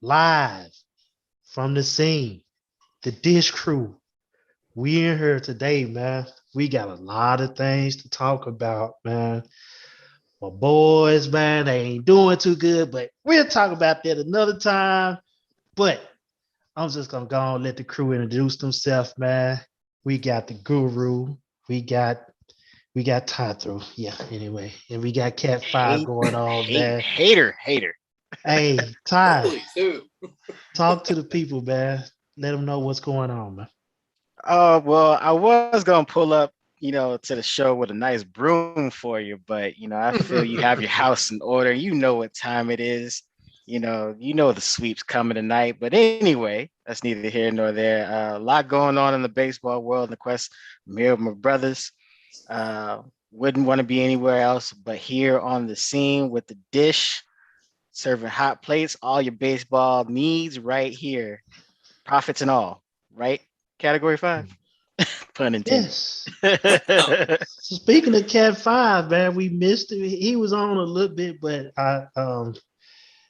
live from the scene, the dish crew. We in here today, man. We got a lot of things to talk about, man. My boys, man, they ain't doing too good, but we'll talk about that another time. But I'm just gonna go and let the crew introduce themselves, man. We got the guru, we got Tathro, yeah, anyway, and we got Cat 5 going on, man. Hater. Hey, Ty, Early too. talk to the people, man. Let them know what's going on, man. Oh, well, I was gonna pull up, to the show with a nice broom for you, but I feel you have your house in order. You know what time it is. You know the sweep's coming tonight. But anyway, that's neither here nor there. A lot going on in the baseball world. And of course, I'm here with my brothers. Wouldn't want to be anywhere else but here on the scene with the dish, serving hot plates, all your baseball needs right here. Profits and all, right? Category 5. Pun intended. Yes. So speaking of Cat 5, man, we missed it. He was on a little bit, but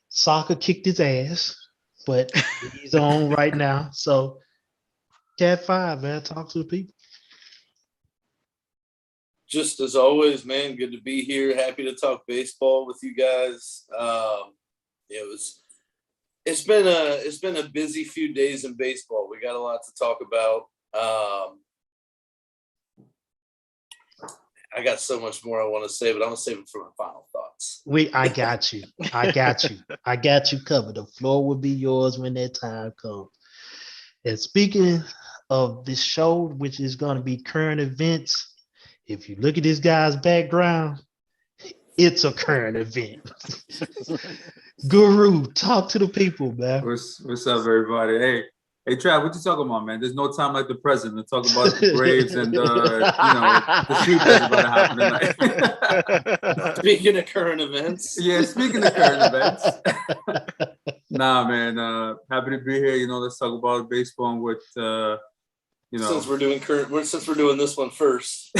soccer kicked his ass, but he's on right now. So Cat 5, man, talk to the people. Just as always, man, good to be here. Happy to talk baseball with you guys. It's been a busy few days in baseball. We got a lot to talk about. I got so much more I want to say, but I'm gonna save it for my final thoughts. I got you. I got you covered. The floor will be yours when that time comes. And speaking of this show, which is going to be current events, if you look at this guy's background, it's a current event. Guru, talk to the people, man. What's up, everybody? Hey, Trav, what you talking about, man? There's no time like the present to talk about the Braves and the sweep that's about to happen tonight. Speaking of current events. Yeah, speaking of current events. Nah, man. Happy to be here. Let's talk about baseball and what Since we're doing this one first.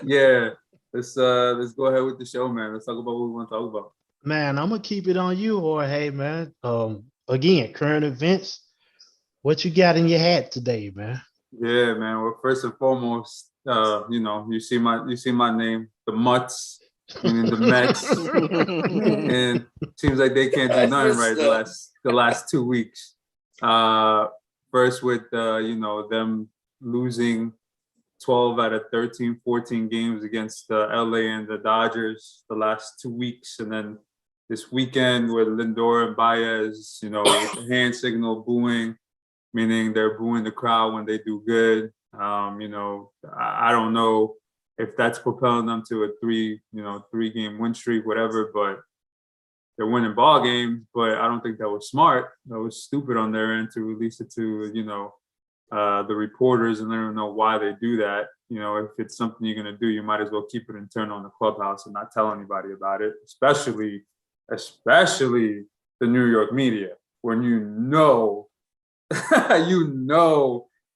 Yeah. Let's go ahead with the show, man. Let's talk about what we want to talk about. Man, I'm gonna keep it on you, or hey, man. Again, current events. What you got in your hat today, man? Yeah, man. Well, first and foremost, you see my name, the Mutts, meaning the Mets, and seems like they can't do nothing right the last 2 weeks. First with them losing 12 out of 13, 14 games against LA and the Dodgers the last 2 weeks, and then this weekend with Lindor and Baez, with the hand signal booing, meaning they're booing the crowd when they do good. I don't know if that's propelling them to a 3-game win streak, whatever, but they're winning ball games. But I don't think that was smart. That was stupid on their end to release it to, the reporters and let them know why they do that. If it's something you're going to do, you might as well keep it internal in the clubhouse and not tell anybody about it, especially the New York media, when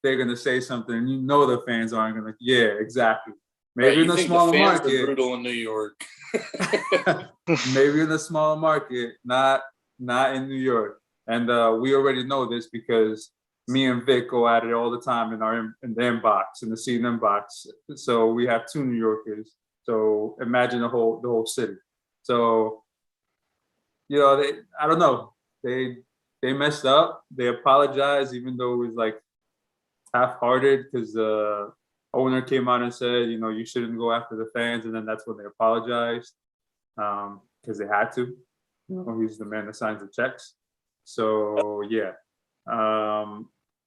they're going to say something and the fans aren't going to. Yeah, exactly. Maybe in a smaller market. Brutal in New York. Maybe in a smaller market, not in New York. And we already know this because me and Vic go at it all the time in the inbox, in the scene inbox. So we have 2 New Yorkers. So imagine the whole city. So, I don't know. They messed up. They apologized, even though it was like half-hearted, because the owner came out and said, you shouldn't go after the fans, and then that's when they apologized, because they had to. He's the man that signs the checks. So yeah,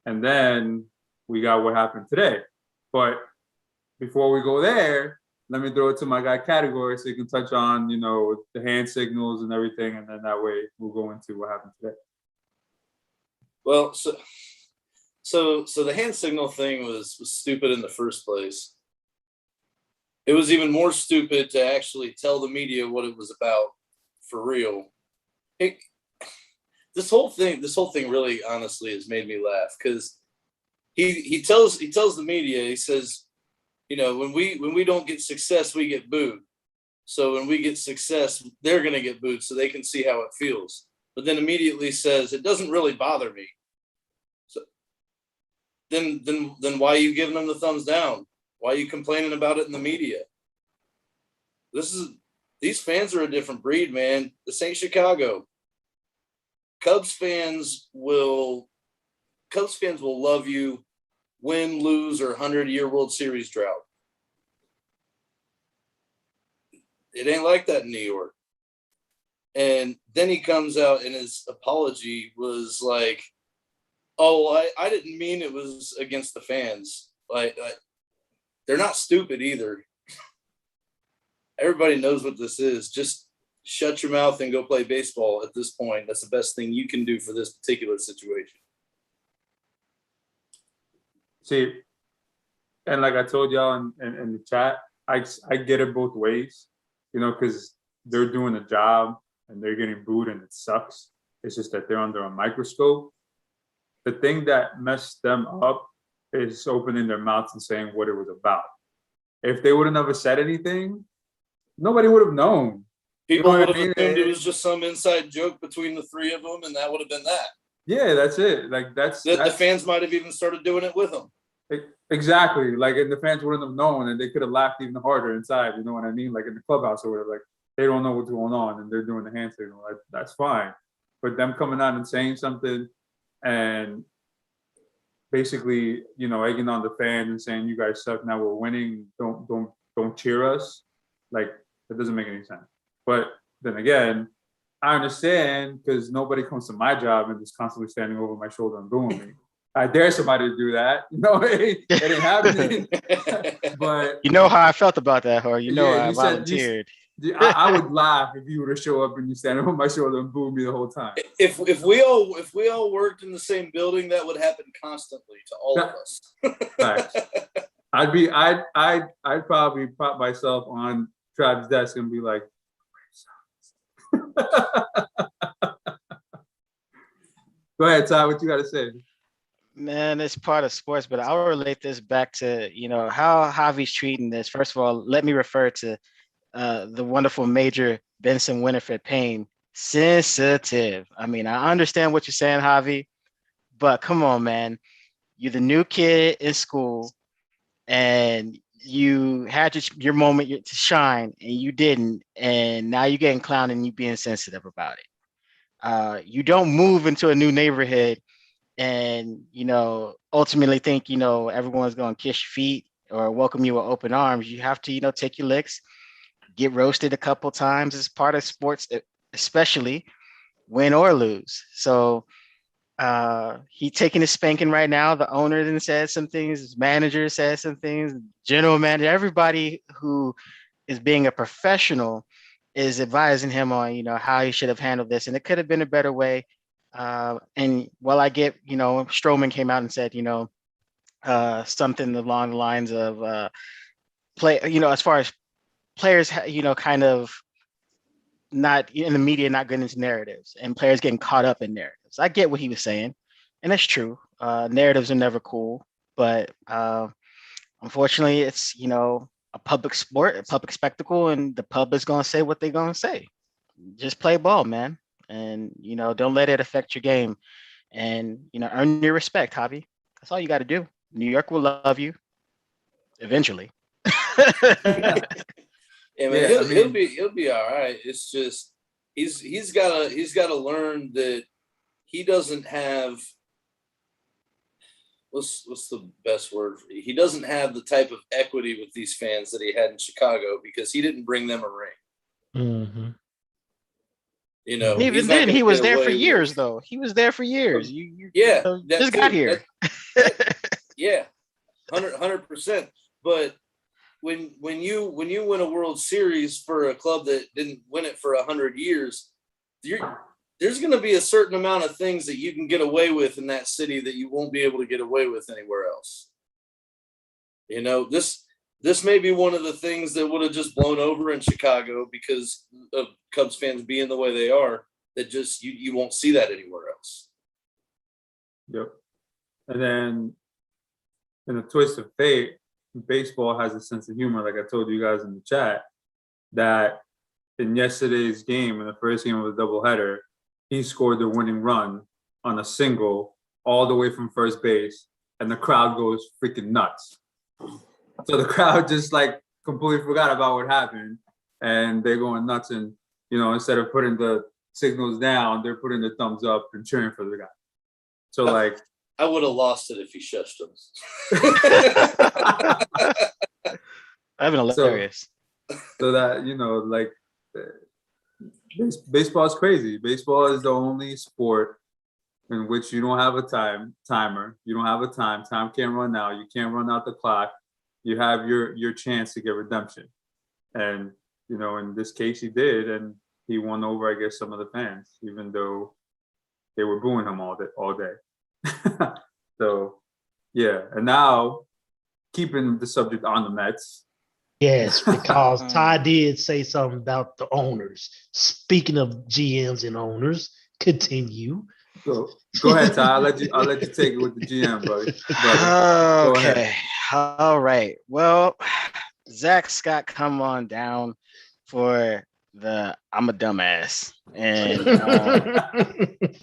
and then we got what happened today. But before we go there, let me throw it to my guy Category so you can touch on the hand signals and everything, and then that way we'll go into what happened today. Well, so the hand signal thing was stupid in the first place. It was even more stupid to actually tell the media what it was about for real. This whole thing really honestly has made me laugh, because he tells the media, he says, when we don't get success, we get booed. So when we get success, they're going to get booed so they can see how it feels. but then immediately says it doesn't really bother me. So then why are you giving them the thumbs down? Why are you complaining about it in the media? These fans are a different breed, man. This ain't Chicago. Cubs fans will love you, win, lose, or 100-year World Series drought. It ain't like that in New York. And then he comes out and his apology was like, oh, I didn't mean it was against the fans. Like they're not stupid either. Everybody knows what this is. Just shut your mouth and go play baseball at this point. That's the best thing you can do for this particular situation. See, and like I told y'all in the chat, I get it both ways, you know, because they're doing a job and they're getting booed and it sucks. It's just that they're under a microscope. The thing that messed them up is opening their mouths and saying what it was about. If they would have never said anything, nobody would have known. People You know would have what I mean? assumed it was just some inside joke between the three of them, and that would have been that. Yeah, that's it. Like that's The fans might have even started doing it with them. Exactly. Like, and the fans wouldn't have known, and they could have laughed even harder inside. You know what I mean? Like in the clubhouse or whatever. Like they don't know what's going on, and they're doing the hand signal. Like, that's fine. But them coming out and saying something, and basically, you know, egging on the fans and saying, "You guys suck. Now we're winning. Don't cheer us." Like that doesn't make any sense. But then again, I understand because nobody comes to my job and is constantly standing over my shoulder and booing me. I dare somebody to do that. You know, it ain't happening. But you know how I felt about that, Jorge. You know, yeah, I volunteered. I would laugh if you were to show up and you stand over my shoulder and boo me the whole time. If we all worked in the same building, that would happen constantly to all of us. Facts. I'd probably pop myself on Trav's desk and be like, go ahead, Ty, what you got to say? Man, it's part of sports, but I'll relate this back to, you know, how Javi's treating this. First of all, let me refer to the wonderful Major Benson Winifred Payne. Sensitive. I mean, I understand what you're saying, Javi, but come on, man. You're the new kid in school, and you had your moment to shine, and you didn't, and now you're getting clowned and you being sensitive about it. You don't move into a new neighborhood and, you know, ultimately think, you know, everyone's going to kiss your feet or welcome you with open arms. You have to, you know, take your licks, get roasted a couple times as part of sports, especially win or lose. So he taking his spanking right now. The owner then said some things, his manager said some things, general manager, everybody who is being a professional is advising him on, you know, how he should have handled this. And it could have been a better way. And while I get, you know, Stroman came out and said, you know, something along the lines of play, you know, as far as players, you know, kind of not in the media, not getting into narratives and players getting caught up in narratives. I get what he was saying, and that's true. Narratives are never cool, but unfortunately, it's, you know, a public sport, a public spectacle, and the public's gonna say what they're gonna say. Just play ball, man, and, you know, don't let it affect your game, and, you know, earn your respect, Javi. That's all you got to do. New York will love you eventually. Yeah, man, he'll be all right. It's just he's gotta learn that he doesn't have what's the best word for it? He doesn't have the type of equity with these fans that he had in Chicago because he didn't bring them a ring. Mm-hmm. You know, even then he was there for years, though. He was there for years. You just got here. Yeah, 100%. But when you win a World Series for a club that didn't win it for 100 years, there's going to be a certain amount of things that you can get away with in that city that you won't be able to get away with anywhere else. You know, this may be one of the things that would have just blown over in Chicago because of Cubs fans being the way they are, that just you won't see that anywhere else. Yep. And then in a twist of fate, baseball has a sense of humor, like I told you guys in the chat, that in yesterday's game, in the first game of the doubleheader, he scored the winning run on a single all the way from first base, and the crowd goes freaking nuts. So the crowd just like completely forgot about what happened, and they're going nuts. And instead of putting the signals down, they're putting the thumbs up and cheering for the guy. So like, I would have lost it if he shushed him. That'd been hilarious. So that like, baseball is crazy. Baseball is the only sport in which you don't have a timer. You don't have a time. Time can't run out. You can't run out the clock. You have your chance to get redemption. And, in this case, he did. And he won over, I guess, some of the fans, even though they were booing him all day. So, yeah. And now, keeping the subject on the Mets. Yes, because Ty did say something about the owners. Speaking of GMs and owners, continue. Go ahead, Ty. I'll let you take it with the GM, buddy. Okay. All right. Well, Zach Scott, come on down for the I'm a dumbass. And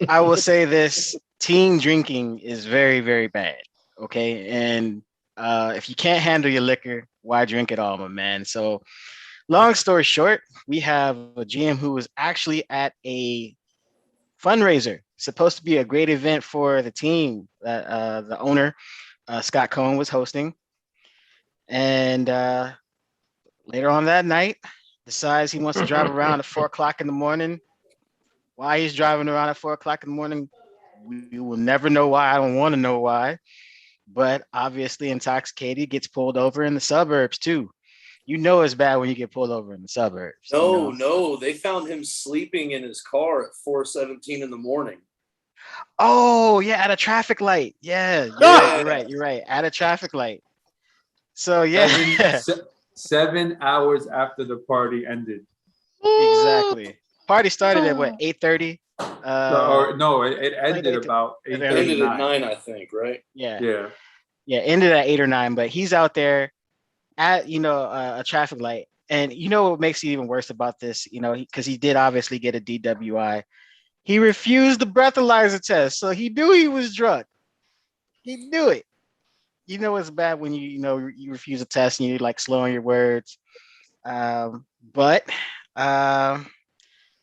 I will say this, teen drinking is very, very bad. Okay. And if you can't handle your liquor, why drink it all, my man? So long story short, we have a GM who was actually at a fundraiser, supposed to be a great event for the team that the owner, Scott Cohen, was hosting. And later on that night, decides he wants to drive around at 4:00 in the morning. Why he's driving around at 4:00 in the morning, we will never know why. I don't want to know why. But obviously intoxicated, gets pulled over in the suburbs too. It's bad when you get pulled over in the suburbs. No, they found him sleeping in his car at 4:17 in the morning. Oh yeah, at a traffic light. Yeah. You're right. At a traffic light. So yeah, 7 hours after the party ended. Exactly. Party started at what, 8:30? No, it ended about 8:30. It ended at 9, I think, right? Yeah. Ended at 8 or 9. But he's out there at a traffic light, and what makes it even worse about this, because he did obviously get a DWI. He refused the breathalyzer test, so he knew he was drunk. He knew it. It's bad when you refuse a test and you're like slowing your words. But now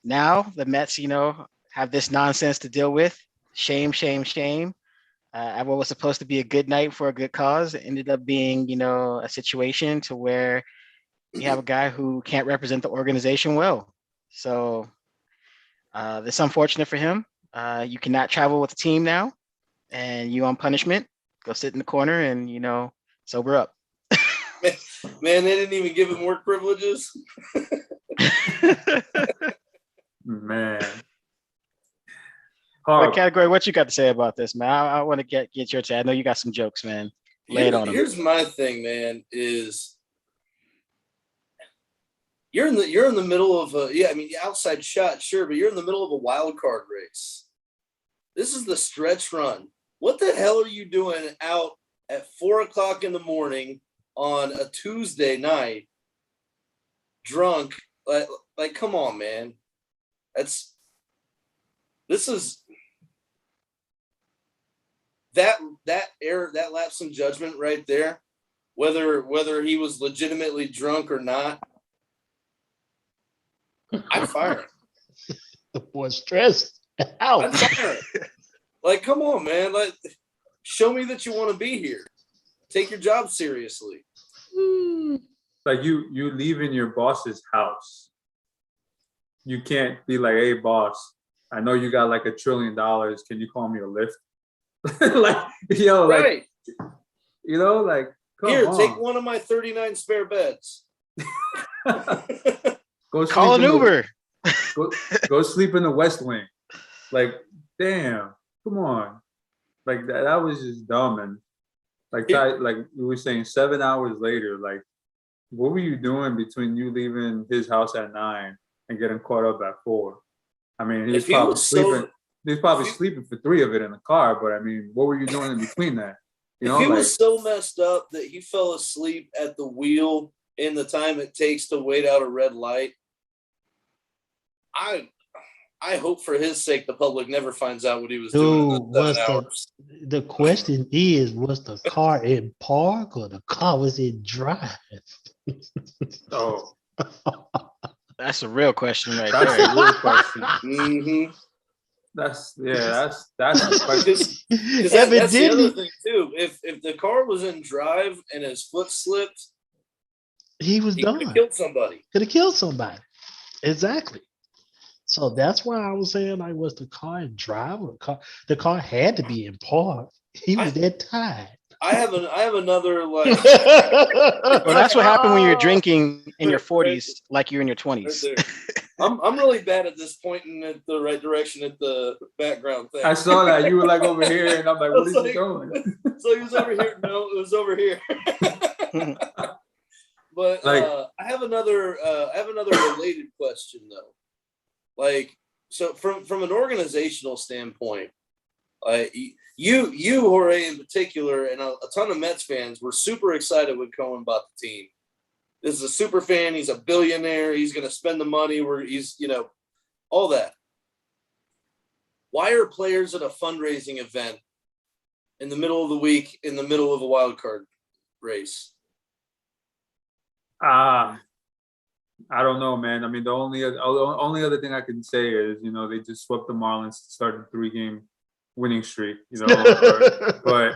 the Mets, have this nonsense to deal with. Shame. At what was supposed to be a good night for a good cause, it ended up being, a situation to where you have a guy who can't represent the organization well. So this is unfortunate for him. You cannot travel with the team now, and you on punishment. Go sit in the corner and, sober up. Man, they didn't even give him work privileges. Man. What category? What you got to say about this, man? I want to get your take. I know you got some jokes, man. Lay it on him. Here's my thing, man. Is you're in the middle of outside shot, sure, but you're in the middle of a wild card race. This is the stretch run. What the hell are you doing out at 4:00 in the morning on a Tuesday night, drunk? Like, come on, man. This is that lapse in judgment right there. Whether he was legitimately drunk or not, I'd fire him. The boy stressed out. I'd fire him. Like, come on, man. Like, show me that you want to be here. Take your job seriously. Like you leaving your boss's house. You can't be like, hey, boss, I know you got like $1 trillion. Can you call me a lift? Like, right. Like, come here, on. take one of my 39 spare beds. Go call an Uber. Go sleep in the West Wing. Like, damn, come on. Like that was just dumb. And like we were saying, 7 hours later, like, what were you doing between you leaving his house at 9 and getting caught up at 4? I mean, he was probably sleeping. He was probably sleeping for 3 of it in the car. But I mean, what were you doing in between that? If he was so messed up that he fell asleep at the wheel in the time it takes to wait out a red light, I'd I hope for his sake the public never finds out what he was doing in those 7 hours. The question is, was the car in park or the car was in drive? Oh, That's a real question right that's there. a real question. Mm-hmm. That's the question. Because that's the other Evidently, thing too. If the car was in drive and his foot slipped, he was he could have done. killed somebody. Could have killed somebody. Exactly. So that's why I was saying, like, was the car in drive or the car had to be in park. He was that tired. I have another like. Well, that's what happened when you're drinking in your Right. 40s, like you're in your Right 20s. there. I'm really bad at this pointing at the right direction at the background thing. I saw that you were like over here, and I'm like, what is he doing? So he was over here. No, it was over here. But Like- I have another related question though. Like, so from an organizational standpoint, you Jorge in particular, and a ton of Mets fans were super excited when Cohen bought the team. This is a super fan. He's a billionaire. He's going to spend the money he's, all that. Why are players at a fundraising event in the middle of the week, in the middle of a wild card race? I don't know, man. I mean, the only other thing I can say is, they just swept the Marlins to start a 3-game winning streak, but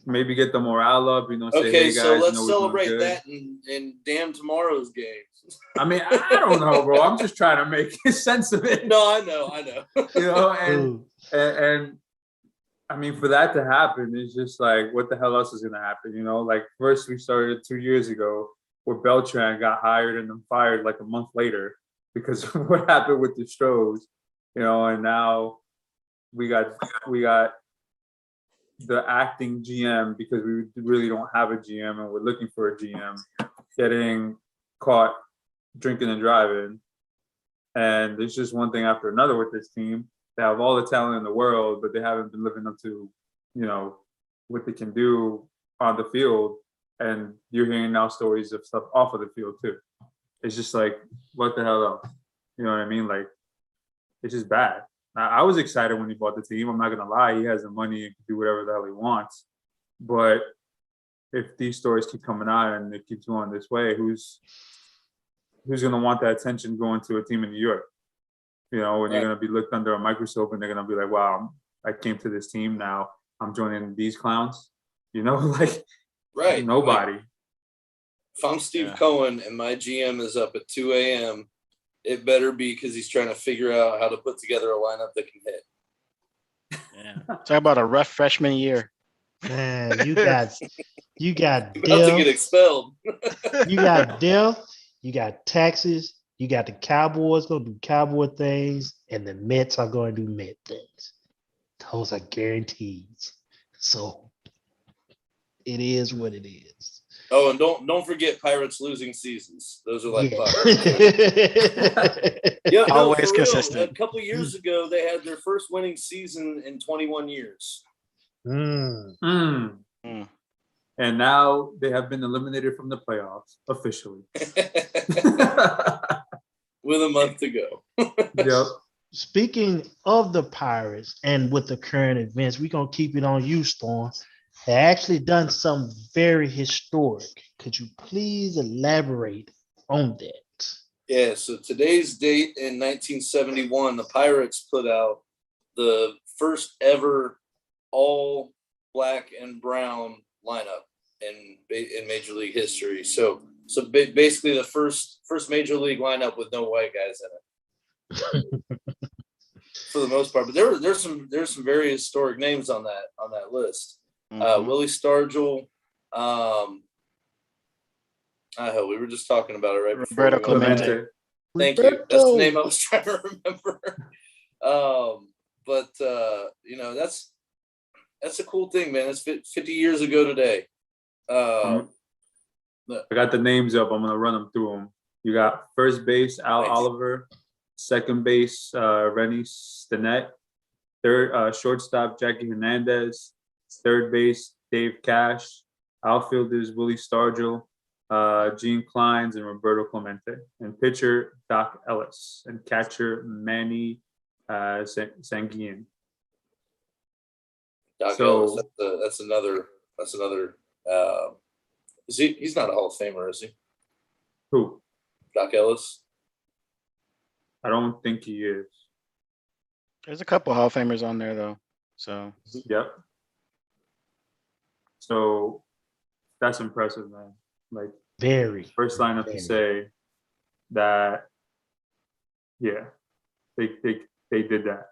maybe get the morale up, say, Okay, hey, guys, so let's we're doing celebrate good. that and damn tomorrow's games. I mean, I don't know, bro. I'm just trying to make sense of it. No, I know. And I mean, for that to happen, it's just like, what the hell else is going to happen? Like first we started 2 years ago where Beltran got hired and then fired like a month later because of what happened with the Stros, and now we got the acting GM because we really don't have a GM and we're looking for a GM getting caught drinking and driving. And there's just one thing after another with this team. They have all the talent in the world, but they haven't been living up to, what they can do on the field. And you're hearing now stories of stuff off of the field too. It's just like, what the hell else? You know what I mean? Like, it's just bad. I was excited when he bought the team. I'm not going to lie. He has the money and can do whatever the hell he wants. But if these stories keep coming out and it keeps going this way, who's going to want that attention going to a team in New York? When you're going to be looked under a microscope and they're going to be like, wow, I came to this team now. I'm joining these clowns. Like, Right. Nobody. Like, if I'm Steve Cohen and my GM is up at 2 a.m., it better be because he's trying to figure out how to put together a lineup that can hit. Yeah. Talk about a rough freshman year. Man, you got About to death, get expelled. you got death, you got taxes, you got the Cowboys gonna do Cowboy things, and the Mets are going to do Met things. Those are guarantees. So it is what it is. Oh, and don't forget Pirates losing seasons. Those are like Yeah. Always for real. consistent. A couple years ago, they had their first winning season in 21 years. Mm. And now they have been eliminated from the playoffs officially. With a month to go. Yep. Speaking of the Pirates and with the current events, we're going to keep it on you, Storm. They actually done something very historic. Could you please elaborate on that? Yeah, so today's date in 1971, the Pirates put out the first ever all black and brown lineup in Major League history. So basically the first Major League lineup with no white guys in it. For the most part, but there's some very historic names on that list. Willie Stargell. We were just talking about it right before. Roberto Clemente. Thank you. That's the name I was trying to remember. That's a cool thing, man. It's 50 years ago today. I got the names up. I'm gonna run them through them. You got first base Al Oliver, second base Rennie Stinnett, third shortstop Jackie Hernandez, third base Dave Cash, outfielders Willie Stargell, Gene Clines, and Roberto Clemente, and pitcher Doc Ellis, and catcher Manny Scen. Doc So- Ellis, that's another. Is he? He's not a Hall of Famer, is he? Who? Doc Ellis. I don't think he is. There's a couple Hall of Famers on there though. So Yep. So that's impressive, man. Like Very. first lineup to say that, yeah, they did that.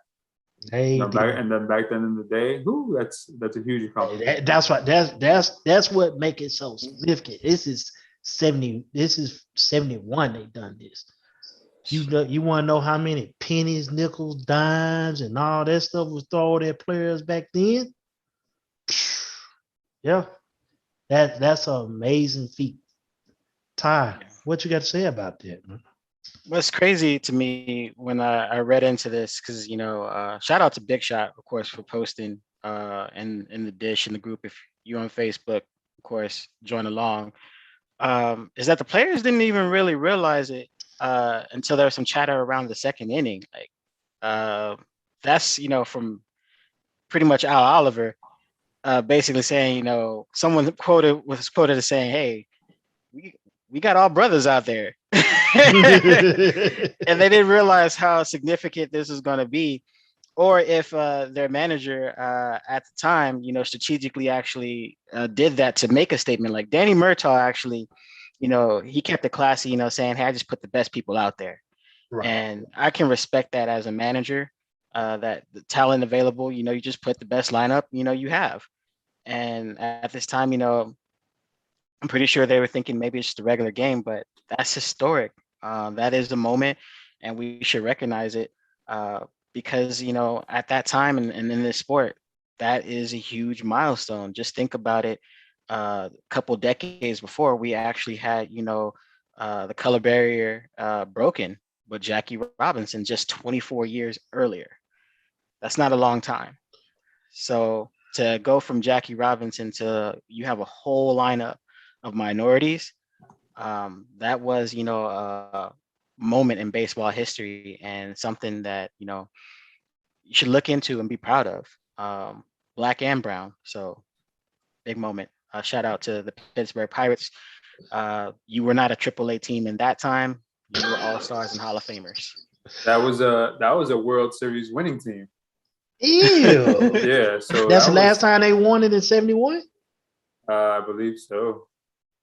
They You know, did. and then back then in the day, that's a huge accomplishment. That's what that's what make it so significant. This is 70. This is 71. They done this. You want to know how many pennies, nickels, dimes, and all that stuff was thrown at players back then? Yeah, that's an amazing feat. Ty, what you got to say about that, man? what's crazy to me when I read into this, because shout out to Big Shot, of course, for posting in the dish in the group. If you're on Facebook, of course, join along. Is that the players didn't even really realize it until there was some chatter around the second inning. Like that's from pretty much Al Oliver, basically saying, someone was quoted as saying, "Hey, we got all brothers out there," and they didn't realize how significant this was going to be, or if their manager at the time, strategically actually did that to make a statement. Like Danny Murtaugh actually, he kept it classy, saying, "Hey, I just put the best people out there." Right. And I can respect that as a manager, that the talent available, you just put the best lineup, you have. And at this time, I'm pretty sure they were thinking maybe it's just a regular game, but that's historic. That is the moment, and we should recognize it because, at that time and in this sport, that is a huge milestone. Just think about it. A couple decades before, we actually had, the color barrier broken with Jackie Robinson just 24 years earlier. That's not a long time. So to go from Jackie Robinson to you have a whole lineup of minorities, that was, a moment in baseball history and something that, you should look into and be proud of, black and brown. So big moment. Shout out to the Pittsburgh Pirates. You were not a AAA team in that time. You were all-stars and Hall of Famers. That was a World Series winning team. Ew. Yeah, so That's the last time they won it in 71? I believe so.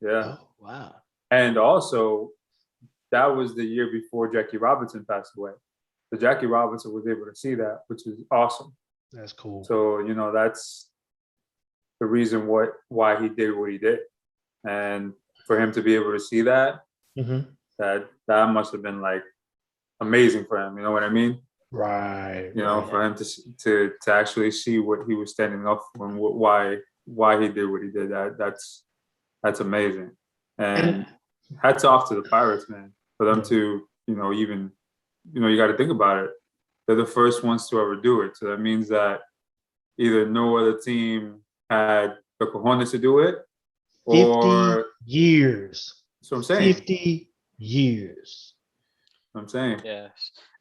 Yeah. Oh, wow. And also, that was the year before Jackie Robinson passed away. So Jackie Robinson was able to see that, which is awesome. That's cool. So, that's the reason why he did what he did. And for him to be able to see that, that must have been like amazing for him. You know what I mean? Right. For him to actually see what he was standing up for and why he did what he did. That's amazing. And hats off to the Pirates, man, for them to, even, you got to think about it. They're the first ones to ever do it. So that means that either no other team had the cojones to do it, 50 years. That's what I'm saying. 50 years. I'm saying. Yes.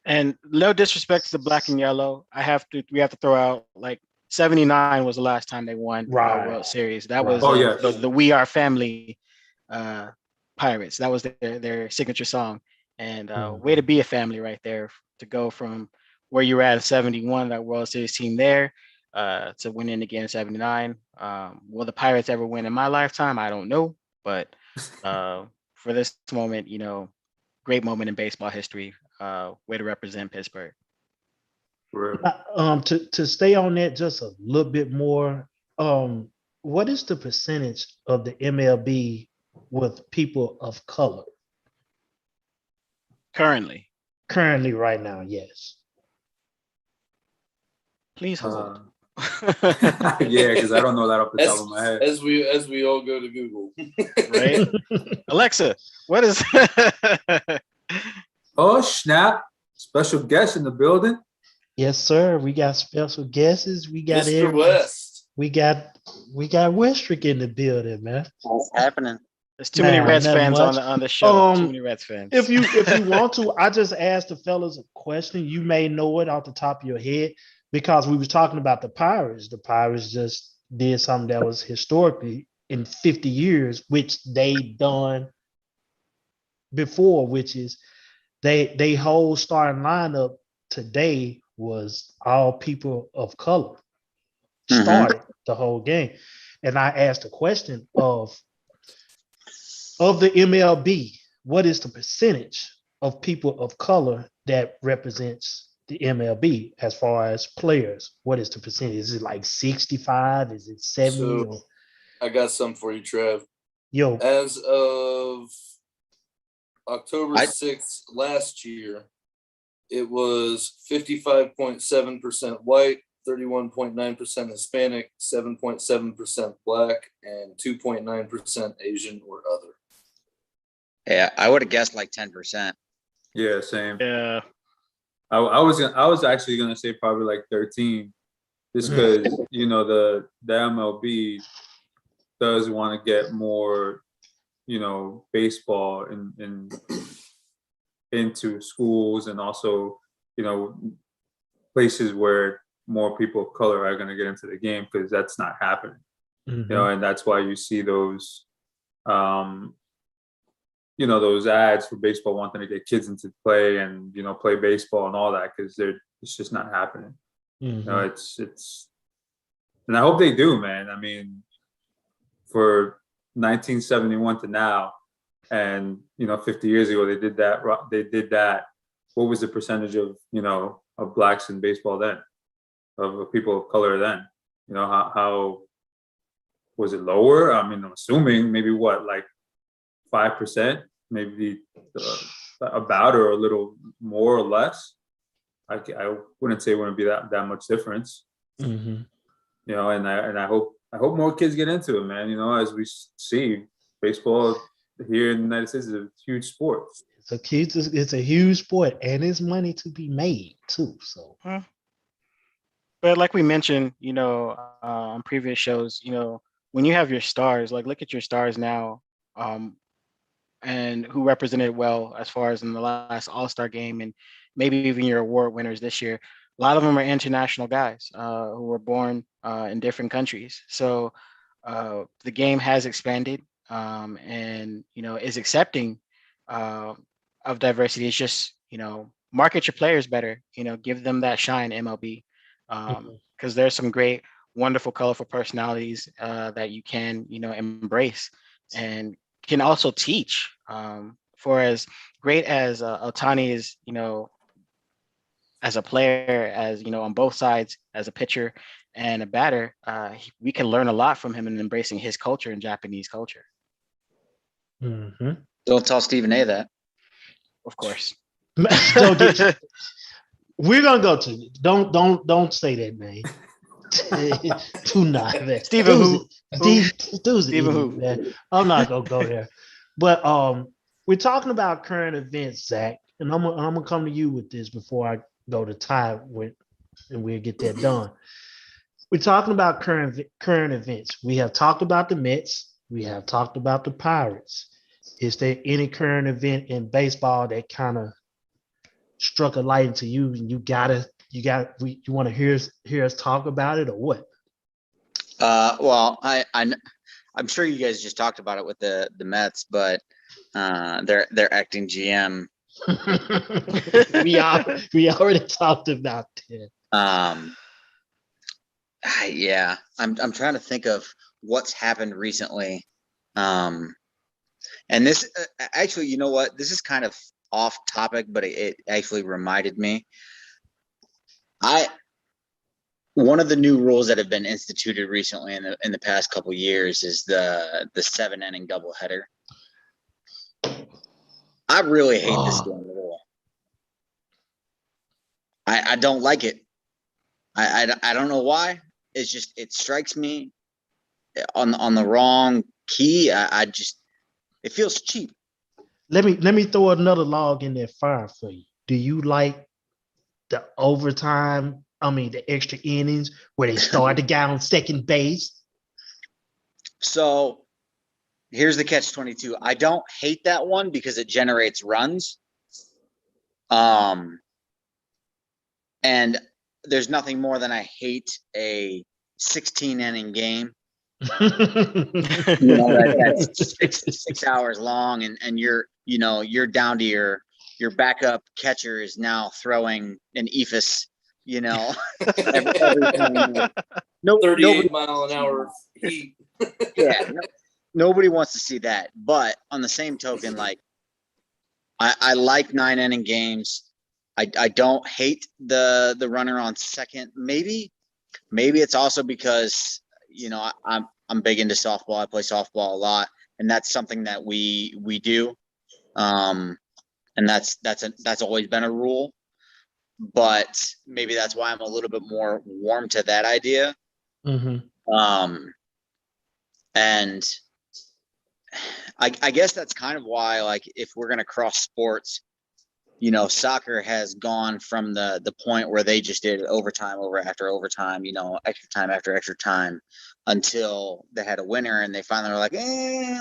And no disrespect to the black and yellow. We have to throw out, like, 79 was the last time they won World Series. That was the We Are Family Pirates. That was their signature song. And way to be a family right there, to go from where you were at 71, that World Series team there, to winning again 79. Will the Pirates ever win in my lifetime? I don't know. But for this moment, great moment in baseball history. Way to represent Pittsburgh. To stay on that just a little bit more, what is the percentage of the MLB with people of color? Currently right now, yes. Please hold. Yeah, because I don't know that off the top of my head. As we all go to Google. Right? Alexa, what is Oh, snap. Special guest in the building. Yes, sir. We got special guests. We got Mr. West. We got Westrick in the building, man. What's happening? There's too many Nah, Reds not fans much. on the show. Too many Reds fans. If you want to, I just asked the fellas a question. You may know it off the top of your head because we was talking about the Pirates. The Pirates just did something that was historically in 50 years, which they done before, which is they whole starting lineup today was all people of color. Started the whole game. And I asked a question of the MLB, what is the percentage of people of color that represents the MLB as far as players? What is the percentage? Is it like 65? Is it 70? So I got some for you, Trev. Yo, As of October 6th last year, it was 55.7% white, 31.9% Hispanic, 7.7% Black, and 2.9% Asian or other. Yeah, I would have guessed like 10%. Yeah, same. Yeah. I was actually gonna say probably like 13, just because the MLB does want to get more, baseball into schools and also places where more people of color are gonna get into the game, because that's not happening. And that's why you see those those ads for baseball wanting to get kids into play and play baseball and all that, because it's just not happening. It's and I hope they do, man. I mean, for 1971 to now, and 50 years ago they did that. What was the percentage of of blacks in baseball then, of people of color then? How was it lower? I mean, I'm assuming maybe like 5%, maybe about, or a little more or less. I wouldn't say it wouldn't be that much difference. And I hope more kids get into it, man. As we see, baseball here in the United States is a huge sport. It's a huge sport, and it's money to be made too. So, but like we mentioned, on previous shows, when you have your stars, like look at your stars now, and who represented well as far as in the last All-Star game, and maybe even your award winners this year. A lot of them are international guys who were born in different countries. So the game has expanded, and is accepting of diversity. It's just market your players better. Give them that shine, MLB, because there's some great, wonderful, colorful personalities that you can embrace and can also teach. For as great as Ohtani is, as a player, as on both sides, as a pitcher and a batter, we can learn a lot from him in embracing his culture and Japanese culture. Don't tell Stephen A. that. Of course. We're gonna go to don't say that name. Do not, man. Stephen who? Stephen who? Man. I'm not gonna go there. But we're talking about current events, Zach, and I'm gonna come to you with this before I go to Ty and we'll get that done. We're talking about current events. We have talked about the Mets. We have talked about the Pirates. Is there any current event in baseball that kind of struck a light into you and you want to hear us talk about it, or what? Well, I'm sure you guys just talked about it with the Mets, but their acting GM. we already talked about that. Yeah, I'm trying to think of what's happened recently. And this actually, you know what? This is kind of off topic, but it actually reminded me. One of the new rules that have been instituted recently in the past couple of years is the 7-inning doubleheader. I really hate this damn rule. I don't like it. I don't know why. It's just, it strikes me on the wrong key. It feels cheap. Let me throw another log in that fire for you. Do you like the overtime? I mean, the extra innings where they start the guy on second base? So here's the catch-22. I don't hate that one because it generates runs. And there's nothing more than I hate a 16-inning game. That's 6 hours long, and you're down to your backup catcher is now throwing an ephus, every 38 mile an hour heat. Yeah, nobody wants to see that. But on the same token, like I like 9-inning games. I don't hate the runner on second. Maybe it's also because I'm big into softball. I play softball a lot, and that's something that we do. And that's always been a rule. But maybe that's why I'm a little bit more warm to that idea. Mm-hmm. And I guess that's kind of why, like, if we're gonna cross sports, soccer has gone from the point where they just did overtime after overtime, extra time after extra time, until they had a winner, and they finally were like,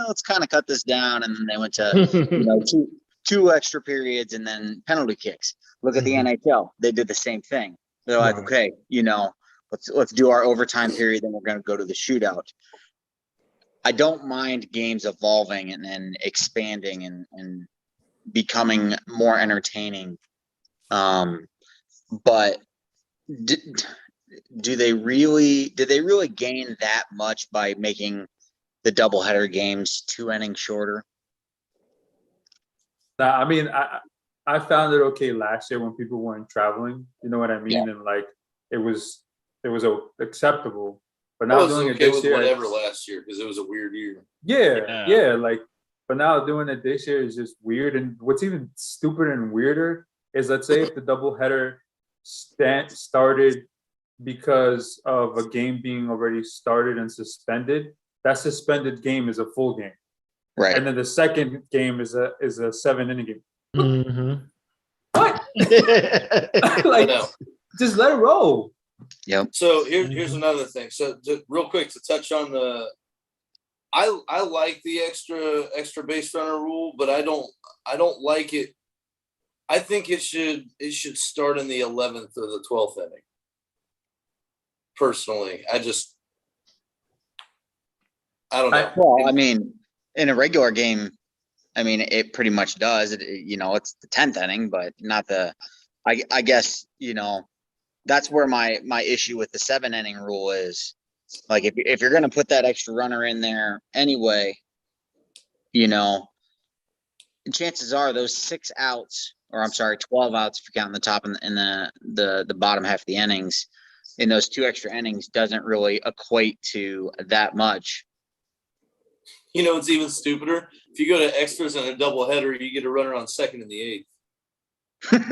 let's kind of cut this down, and then they went to two extra periods and then penalty kicks. Look at the NHL; they did the same thing. They're like, okay, let's do our overtime period, then we're going to go to the shootout. I don't mind games evolving and expanding and becoming more entertaining. But did they really gain that much by making the doubleheader games 2 innings shorter? I mean, I found it okay last year when people weren't traveling. You know what I mean? Yeah. And like it was acceptable. But now doing it this year, whatever last year because it was a weird year. Yeah. Like, but now doing it this year is just weird. And what's even stupider and weirder is, let's say if the doubleheader started because of a game being already started and suspended, that suspended game is a full game. Right. And then the second game is a 7-inning game. Mm-hmm. What? Like, just let it roll. Yep. So here's another thing. So real quick to touch on I like the extra base runner rule, but I don't like it. I think it should start in the 11th or the 12th inning. Personally, I don't know. Well, I mean, in a regular game, I mean, it pretty much does. It's the 10th inning, but not the. I guess that's where my issue with the 7-inning rule is. Like, if you're going to put that extra runner in there anyway, chances are those 6 outs, or I'm sorry, 12 outs if you count the top and the bottom half of the innings, in those 2 extra innings doesn't really equate to that much. It's even stupider. If you go to extras and a doubleheader, you get a runner on second in the 8th.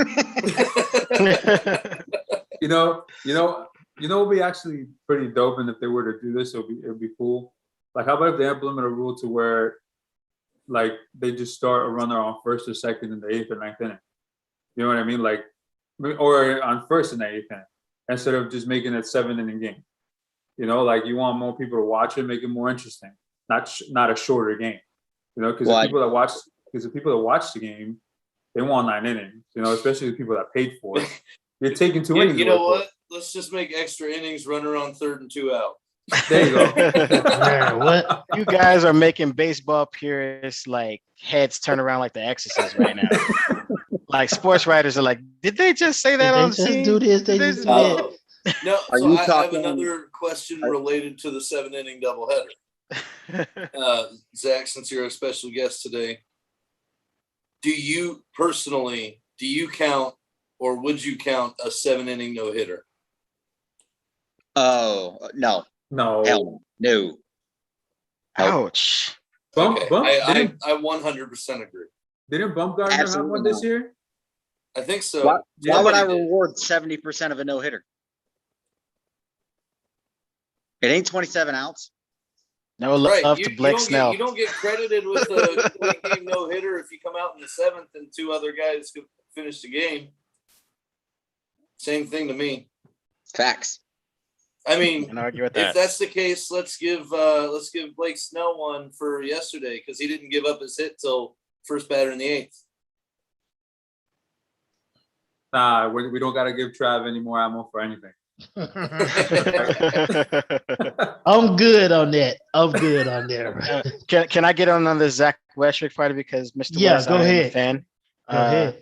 It would be actually pretty dope, and if they were to do this, it would be cool. Like, how about if they implement a rule to where, like, they just start a runner on first or second in the 8th or 9th inning? You know what I mean? Like, or on first in the 8th inning, instead of just making it 7-inning game. Like, you want more people to watch it, make it more interesting, not a shorter game. Because the people that watch the game, they want 9 innings. Especially the people that paid for it. You're taking 2 innings. You know what? Let's just make extra innings, runner on 3rd and 2 out. There you go. Man, what? You guys are making baseball purists like heads turn around like The Exorcist right now. Like, sports writers are like, did they just say that on the scene? Do this? They just do that. No. So I have another question related to the 7-inning doubleheader. Zach, since you're a special guest today, do you count, or would you count a 7-inning no-hitter? Oh, no. Hell no. Ouch. I 100% agree. Didn't Bumgarner have one this year? I think so. Why would I reward 70% of a no-hitter? It ain't 27 outs. No love to Blake Snell. You don't get credited with a game no-hitter if you come out in the 7th and 2 other guys could finish the game. Same thing to me. Facts. I mean, Can't argue with if that. that's the case, let's give Blake Snell one for yesterday because he didn't give up his hit till first batter in the 8th. Nah, we don't gotta give Trav any more ammo for anything. I'm good on that. I'm good on that. Can I get on the Zach Westbrook party because Mr. Yeah, West, go I am a ahead. fan. Go ahead.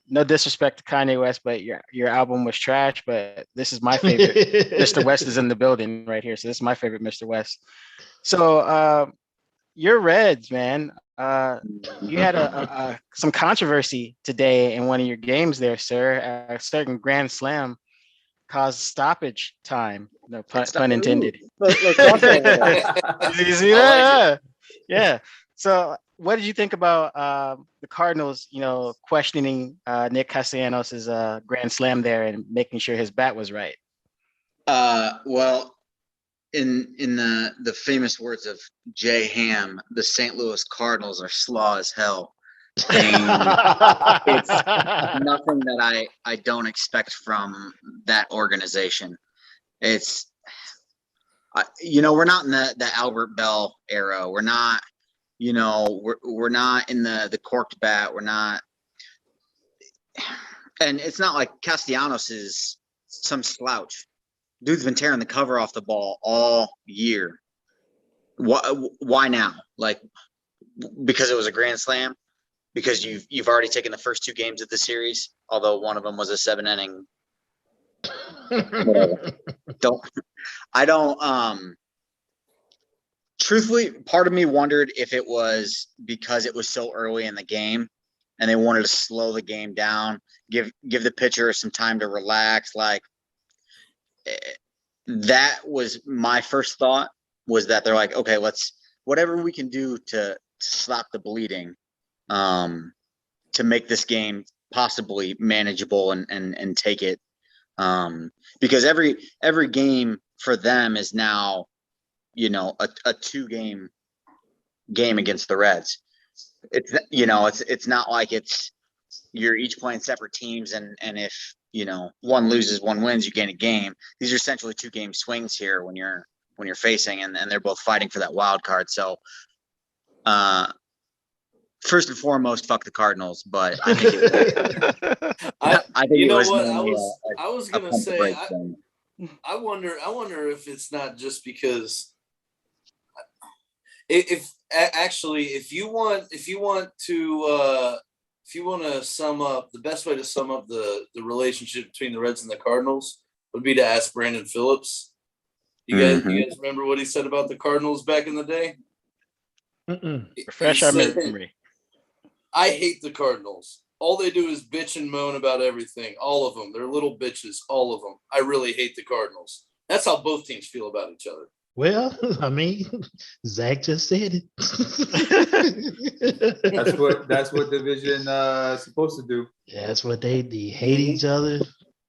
No disrespect to Kanye West, but your album was trash. But this is my favorite. Mr. West is in the building right here, so this is my favorite Mr. West. So your Reds, man. You had some controversy today in one of your games there, sir. A certain Grand Slam caused stoppage time. No pun intended. Let's talk about that. You see that? Yeah. So what did you think about the Cardinals, questioning Nick Castellanos' Grand Slam there and making sure his bat was right? Well, in the famous words of Jay Ham, the St. Louis Cardinals are slaw as hell. And it's nothing that I don't expect from that organization. It's we're not in the Albert Bell era. We're not, we're not in the corked bat. We're not, and it's not like Castellanos is some slouch. Dude's been tearing the cover off the ball all year. Why now? Like, because it was a Grand Slam? Because you've already taken the first 2 games of the series, although one of them was a 7-inning. Truthfully, part of me wondered if it was because it was so early in the game and they wanted to slow the game down, give the pitcher some time to relax. Like, that was my first thought, was that they're like, okay, let's whatever we can do to stop the bleeding, to make this game possibly manageable and take it, because every game for them is now, a 2-game game against the Reds. It's not like you're each playing separate teams and if one loses, one wins, you gain a game. These are essentially 2-game swings here when you're facing, and they're both fighting for that wild card. So first and foremost, fuck the Cardinals, but I think I was gonna say, I wonder if it's not just because if you want to sum up, the best way to sum up the relationship between the Reds and the Cardinals would be to ask Brandon Phillips. You guys remember what he said about the Cardinals back in the day? Refresh our memory. I hate the Cardinals. All they do is bitch and moan about everything. All of them. They're little bitches. All of them. I really hate the Cardinals. That's how both teams feel about each other. Well, I mean, Zach just said it. That's what division is supposed to do. Yeah, that's what they hate each other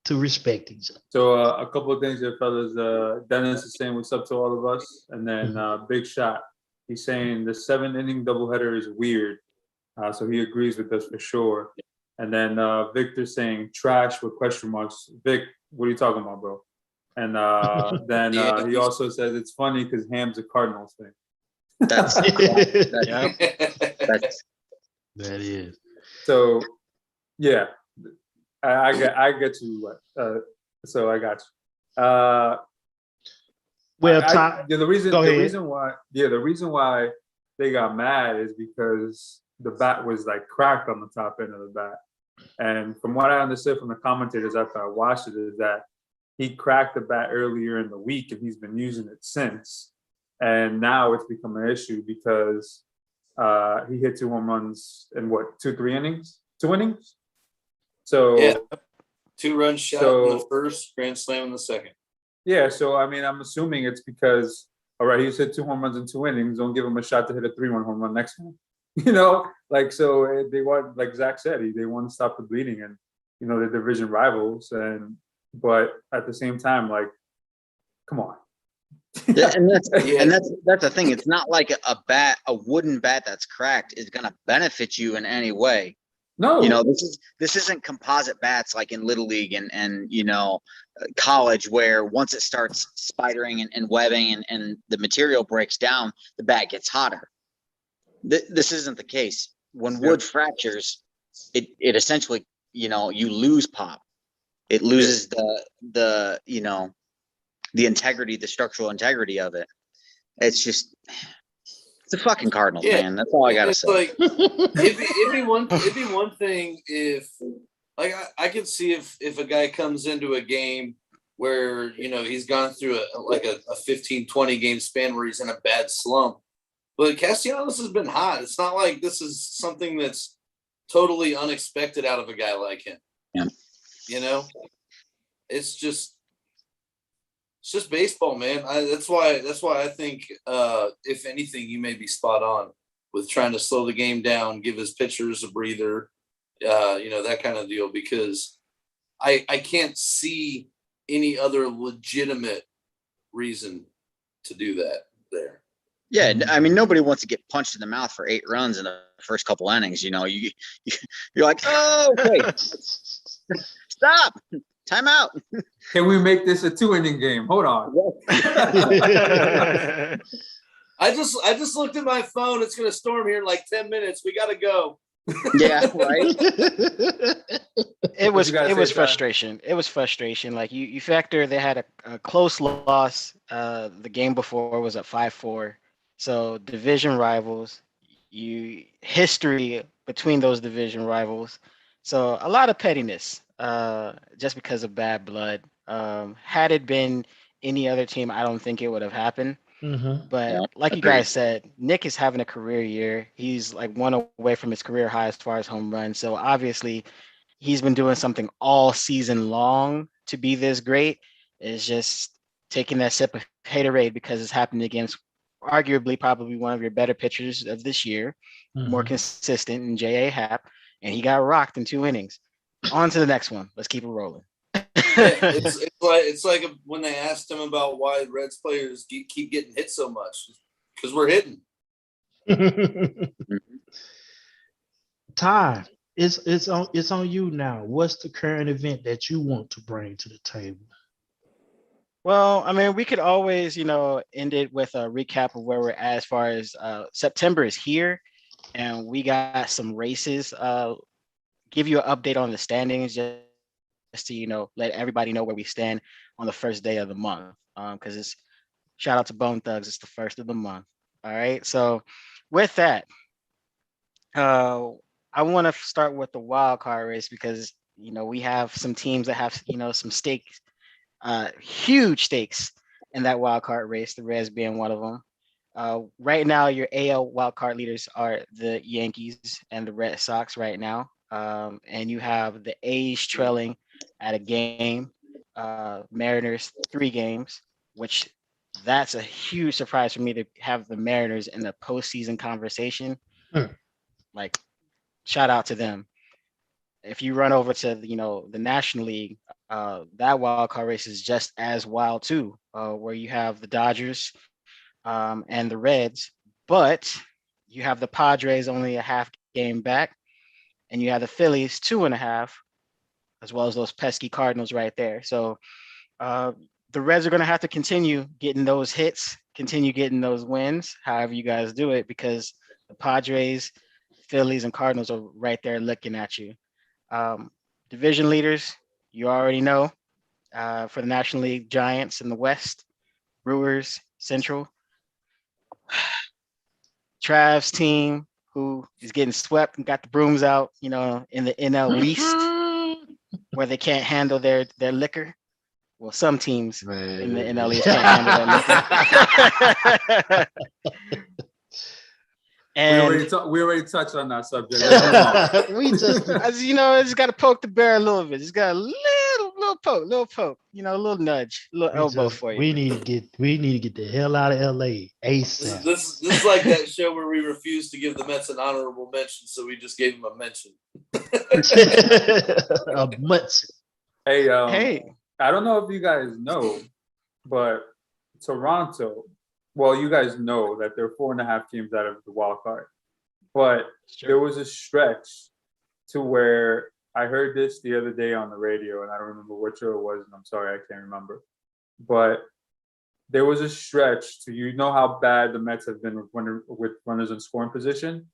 to respect each other. So a couple of things here, fellas. Dennis is saying what's up to all of us, and then Big Shot, he's saying the 7-inning doubleheader is weird. So he agrees with us for sure. And then Victor saying trash with question marks. Vic, what are you talking about, bro? And then he also says it's funny because Ham's a Cardinals thing. That is. So, yeah, I get you. So I got you. The reason why they got mad is because the bat was like cracked on the top end of the bat. And from what I understood from the commentators after I watched it is that he cracked the bat earlier in the week and he's been using it since. And now it's become an issue because he hit 2 home runs in 2 innings? So yeah, 2 runs shot in the first, grand slam in the second. Yeah, so I mean, I'm assuming it's because, all right, he's hit 2 home runs in 2 innings. Don't give him a shot to hit a 3-run home run next one. So they want, like Zach said, they want to stop the bleeding and, the division rivals. But at the same time, like, come on. Yeah, and that's the thing. It's not like a wooden bat that's cracked is going to benefit you in any way. No. You know, this isn't composite bats like in Little League and college, where once it starts spidering and webbing and the material breaks down, the bat gets hotter. This isn't the case. When wood fractures, it essentially, you lose pop. It loses the integrity, the structural integrity of it. It's a fucking Cardinals, man. That's all I gotta say. Like, it'd be one thing if, like, I could see if a guy comes into a game where, he's gone through a 15, 20 game span where he's in a bad slump. But Castellanos has been hot. It's not like this is something that's totally unexpected out of a guy like him. Yeah. It's just baseball, man. That's why I think if anything, you may be spot on with trying to slow the game down, give his pitchers a breather, that kind of deal, because I can't see any other legitimate reason to do that there. Yeah, I mean, nobody wants to get punched in the mouth for 8 runs in the first couple innings. You're like, oh, okay, stop, time out. Can we make this a 2-inning game? Hold on. I just looked at my phone. It's going to storm here in like 10 minutes. We got to go. Yeah, right. It was frustration. It was frustration. Like you factor, they had a close loss. The game before was at 5-4. So division rivals, history between those division rivals. So a lot of pettiness, just because of bad blood. Had it been any other team, I don't think it would have happened. Mm-hmm. But like you guys said, Nick is having a career year. He's like one away from his career high as far as home runs. So obviously he's been doing something all season long to be this great. It's just taking that sip of haterade because it's happened against arguably probably one of your better pitchers of this year, more consistent in J.A. Happ, and he got rocked in 2 innings. On to the next one. Let's keep it rolling. It's like when they asked him about why Reds players keep getting hit so much, because we're hitting. Ty, it's on you now. What's the current event that you want to bring to the table? Well, I mean, we could always, end it with a recap of where we're at as far as September is here, and we got some races. Give you an update on the standings just to, let everybody know where we stand on the first day of the month. Because it's shout out to Bone Thugs. It's the first of the month. All right. So with that, I want to start with the wild card race because, we have some teams that have, some stakes. Huge stakes in that wild card race, the Reds being one of them. Right now, your AL wild card leaders are the Yankees and the Red Sox right now. And you have the A's trailing at a game, Mariners 3 games, which that's a huge surprise for me to have the Mariners in the postseason conversation. Like, shout out to them. If you run over to the National League, that wild card race is just as wild too, where you have the Dodgers and the Reds, but you have the Padres only a half game back, and you have the Phillies 2.5, as well as those pesky Cardinals right there. So the Reds are going to have to continue getting those hits, continue getting those wins, however you guys do it, because the Padres, Phillies, and Cardinals are right there looking at you. Division leaders, you already know, for the National League, Giants in the West, Brewers Central, Trav's team, who is getting swept and got the brooms out, in the NL East, where they can't handle their liquor. Well, some teams in the NL East can't handle their liquor. And we already touched on that subject. We just, as just got to poke the bear a little bit. Just got a little poke, a little nudge, a little elbow for you. We need to get the hell out of LA ASAP. This is like that show where we refused to give the Mets an honorable mention, so we just gave them a mention. A Mutson. Hey, I don't know if you guys know, but Toronto. Well, you guys know that they're 4.5 games out of the wild card, but there was a stretch to where I heard this the other day on the radio, and I don't remember which show it was, and I'm sorry, I can't remember. But there was a stretch to, you know how bad the Mets have been with runners in scoring position.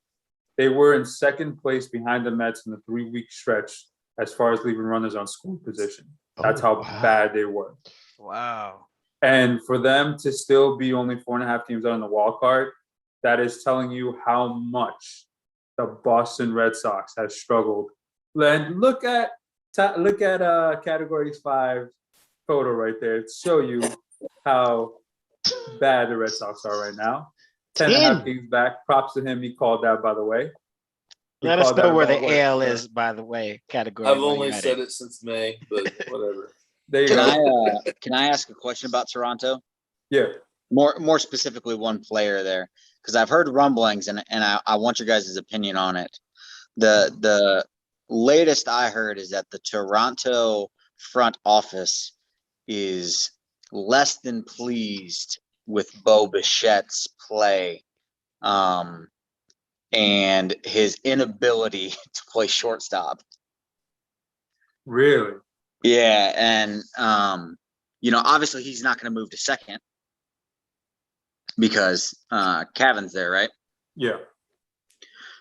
They were in second place behind the Mets in the 3-week stretch as far as leaving runners on scoring position. That's how bad they were. Wow. And for them to still be only 4.5 teams out on the wild card, that is telling you how much the Boston Red Sox has struggled. And look at Category 5 photo right there to show you how bad the Red Sox are right now. 10.5 games back. Props to him. He called that, by the way. Let us know where the AL is, by the way. Category. I've only said it since May, but whatever. There you go. Can I ask a question about Toronto? Yeah. More specifically, one player there, because I've heard rumblings, and I want your guys' opinion on it. The latest I heard is that the Toronto front office is less than pleased with Bo Bichette's play, and his inability to play shortstop. Really? Yeah, and obviously he's not going to move to second because Cavan's there, right? Yeah.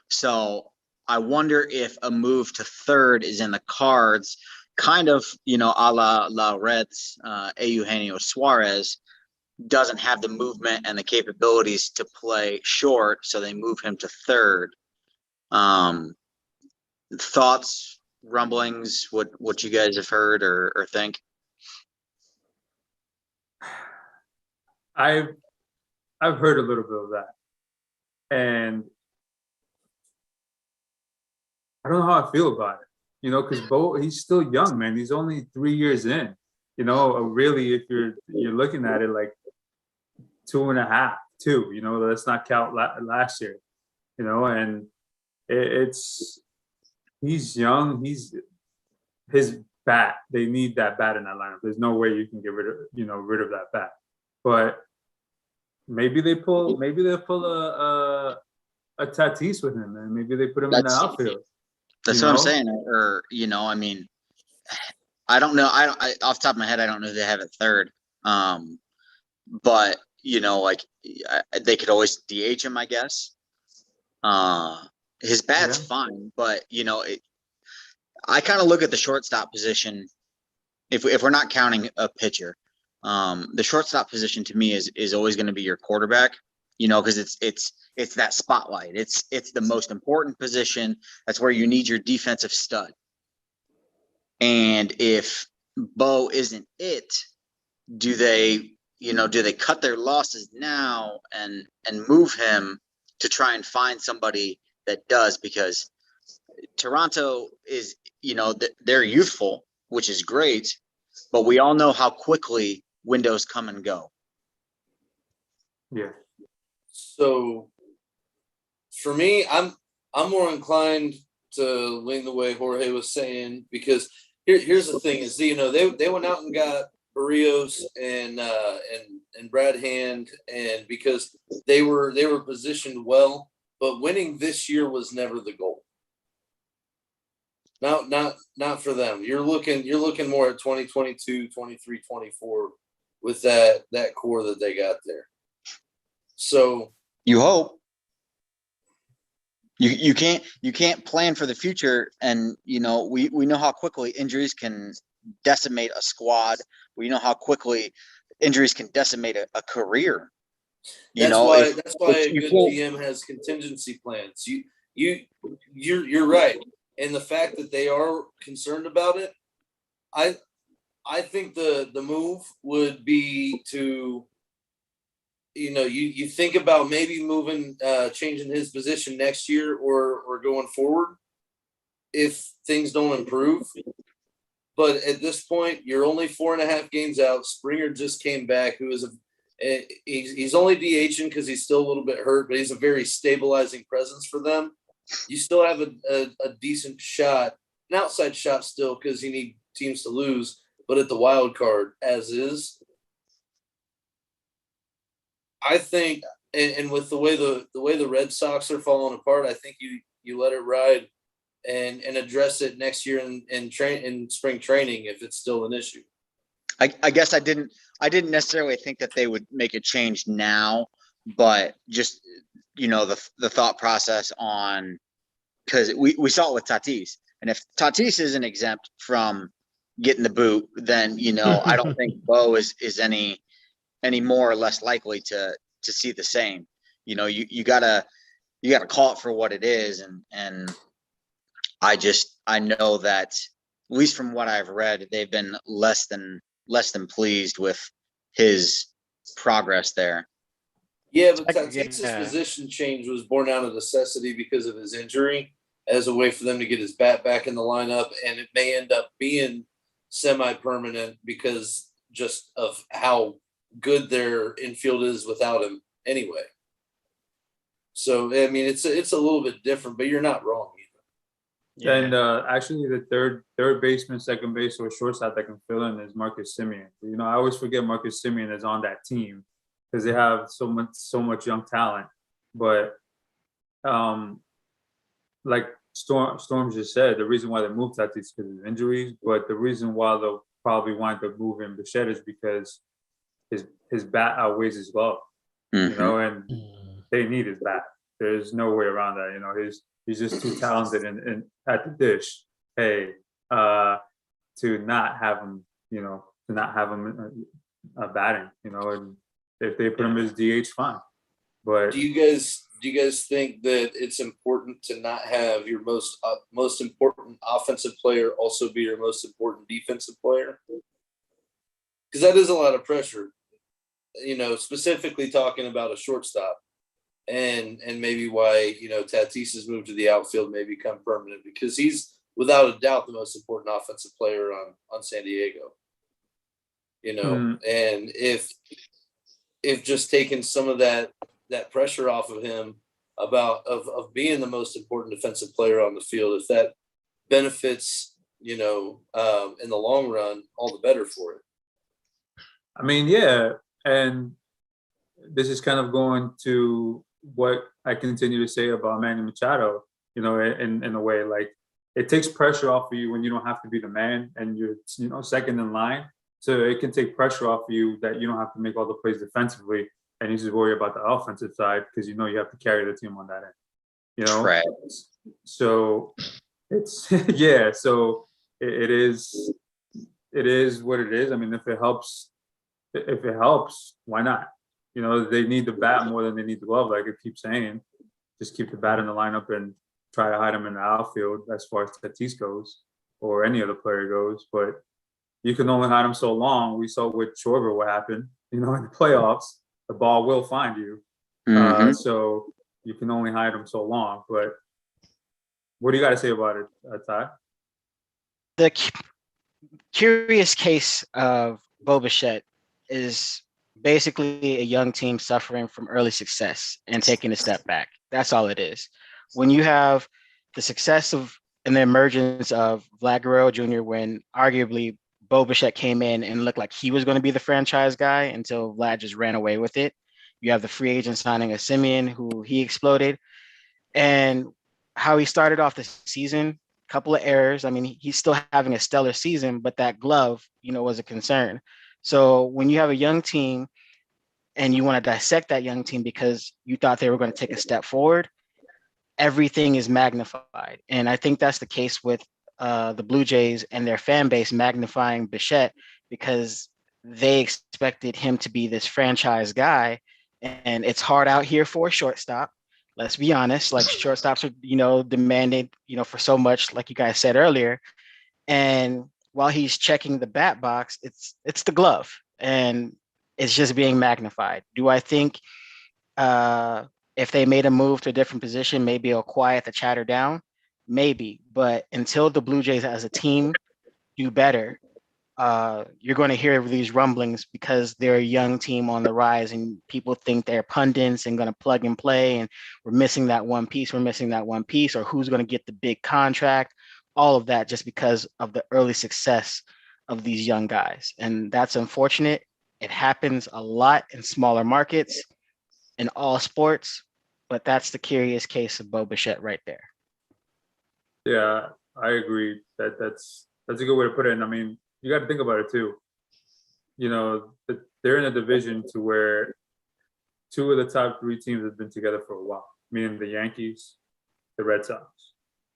So I wonder if a move to third is in the cards, kind of, a la Reds, Eugenio Suarez doesn't have the movement and the capabilities to play short, so they move him to third. Thoughts, rumblings, what you guys have heard or think? I've heard a little bit of that, and I don't know how I feel about it. Because Bo, he's still young, man. He's only 3 years in. Really, if you're looking at it like 2.5, 2. Let's not count last year. And he's young. His bat. They need that bat in that lineup. There's no way you can get rid of that bat. But maybe they'll pull a Tatis with him, and maybe they put him in the outfield. That's what I'm saying. Or I mean, I don't know. I off the top of my head, I don't know if they have it third. But they could always DH him, I guess. His bat's fine, but I kind of look at the shortstop position. If we're not counting a pitcher, the shortstop position to me is always going to be your quarterback. Because it's that spotlight. It's the most important position. That's where you need your defensive stud. And if Bo isn't it, do they cut their losses now and move him to try and find somebody that does? Because Toronto is, they're youthful, which is great, but we all know how quickly windows come and go. Yeah. So for me, I'm more inclined to lean the way Jorge was saying, because here's the thing is, they went out and got Barrios and Brad Hand, and because they were positioned well, but winning this year was never the goal. Not for them. You're looking more at 2022, 23, 24 with that core that they got there. So you hope. You can't plan for the future, and we know how quickly injuries can decimate a squad. We know how quickly injuries can decimate a career. That's why a good GM has contingency plans. You're right, and the fact that they are concerned about it, I think the move would be to, you think about maybe moving, changing his position next year or going forward if things don't improve. But at this point, you're only 4.5 games out. Springer just came back, who is he's only DHing because he's still a little bit hurt, but he's a very stabilizing presence for them. You still have a decent shot, an outside shot still, because you need teams to lose, but at the wild card as is. I think, and with the way the Red Sox are falling apart, I think you let it ride and address it next year in spring training if it's still an issue. I guess I didn't necessarily think that they would make a change now, but just, you know, the thought process on, because we saw it with Tatis, and if Tatis isn't exempt from getting the boot, then, you know, I don't think Bo is any more or less likely to see the same. You know, you gotta call it for what it is, and I know that, at least from what I've read, they've been less than pleased with his progress there. Yeah, but Tatis's position change was born out of necessity because of his injury, as a way for them to get his bat back in the lineup, and it may end up being semi-permanent because just of how good their infield is without him anyway. So I mean, it's a little bit different, but you're not wrong either. And actually, the third baseman, second base, or shortstop that can fill in is Marcus Semien. You know, I always forget Marcus Semien is on that team because they have so much young talent. But like Storm just said, the reason why they moved Tatis is because of injuries. But the reason why they'll probably wind up moving Bichette is because his bat outweighs his glove. You know, and they need his bat. There's no way around that. You know, he's just too talented and at the dish. Hey, to not have him, you know, batting, you know, and if they put him as DH, fine. But do you guys think that it's important to not have your most important offensive player also be your most important defensive player? Because that is a lot of pressure, you know, specifically talking about a shortstop, and maybe why, you know, Tatis's move to the outfield may become permanent, because he's without a doubt the most important offensive player on San Diego. You know, and if just taking some of that pressure off of him of being the most important defensive player on the field, if that benefits, you know, in the long run, all the better for it. I mean, yeah, and this is kind of going to what I continue to say about Manny Machado, you know, in a way, like, it takes pressure off of you when you don't have to be the man and you're, you know, second in line. So it can take pressure off of you that you don't have to make all the plays defensively, and you just worry about the offensive side because you know you have to carry the team on that end. You know, right. So it's yeah. So it is what it is. I mean, if it helps, why not? You know, they need the bat more than they need the glove. Like I keep saying, just keep the bat in the lineup and try to hide him in the outfield as far as Tatis goes or any other player goes. But you can only hide him so long. We saw with Schwarber what happened. You know, in the playoffs, the ball will find you. So you can only hide him so long. But what do you got to say about it, Ty? The curious case of Bo Bichette is basically a young team suffering from early success and taking a step back. That's all it is. When you have the success of and the emergence of Vlad Guerrero Jr., when arguably Bo Bichette came in and looked like he was going to be the franchise guy until Vlad just ran away with it. You have the free agent signing of Semien, who he exploded, and how he started off the season, couple of errors. I mean, he's still having a stellar season, but that glove, you know, was a concern. So when you have a young team and you want to dissect that young team because you thought they were going to take a step forward, everything is magnified. And I think that's the case with the Blue Jays and their fan base magnifying Bichette because they expected him to be this franchise guy. And it's hard out here for a shortstop. Let's be honest, like shortstops are, you know, demanded, you know, for so much, like you guys said earlier. And while he's checking the bat box, it's the glove and it's just being magnified. Do I think if they made a move to a different position, maybe it'll quiet the chatter down? Maybe. But until the Blue Jays as a team do better, you're going to hear these rumblings because they're a young team on the rise and people think they're pundits and going to plug and play and we're missing that one piece, or who's going to get the big contract, all of that just because of the early success of these young guys. And that's unfortunate. It happens a lot in smaller markets in all sports, but that's the curious case of Bo Bichette right there. Yeah, I agree. That's a good way to put it. And I mean, you got to think about it too. You know, they're in a division to where two of the top three teams have been together for a while, meaning the Yankees, the Red Sox.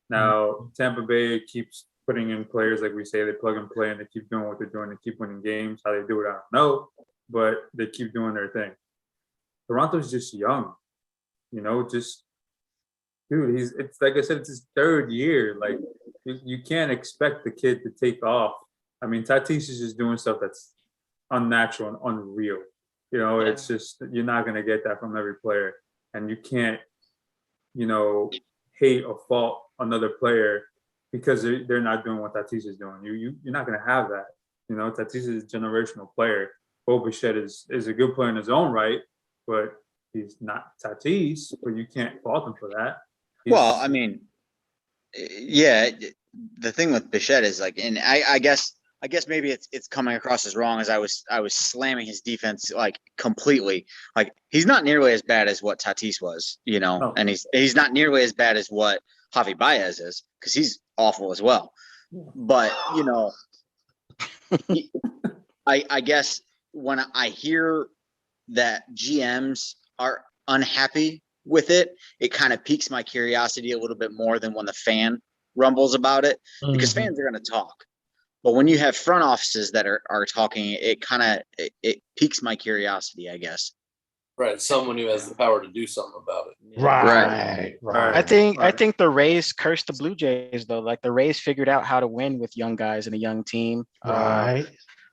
Now, Tampa Bay keeps putting in players, like we say, they plug and play and they keep doing what they're doing. They keep winning games. How they do it, I don't know, but they keep doing their thing. Toronto's just young, you know, just dude, it's like I said, it's his third year. Like you can't expect the kid to take off. I mean, Tatis is just doing stuff that's unnatural and unreal. You know, it's just you're not gonna get that from every player. And you can't, you know, hate or fault another player because they're not doing what Tatis is doing. You're not gonna have that. You know, Tatis is a generational player. Bo Bichette is a good player in his own right, but he's not Tatis, but you can't fault him for that. Well, I mean, yeah, the thing with Bichette is like, and I guess maybe it's coming across as wrong as I was slamming his defense like completely. Like he's not nearly as bad as what Tatis was, you know, No. and he's not nearly as bad as what Javi Baez is because he's awful as well. But you know, I guess when I hear that GMs are unhappy with it, it kind of piques my curiosity a little bit more than when the fan rumbles about it, because fans are going to talk. But when you have front offices that are talking, it kind of it piques my curiosity, I guess. Right, someone who has the power to do something about it. Right. I think the Rays cursed the Blue Jays though. Like the Rays figured out how to win with young guys and a young team. Right.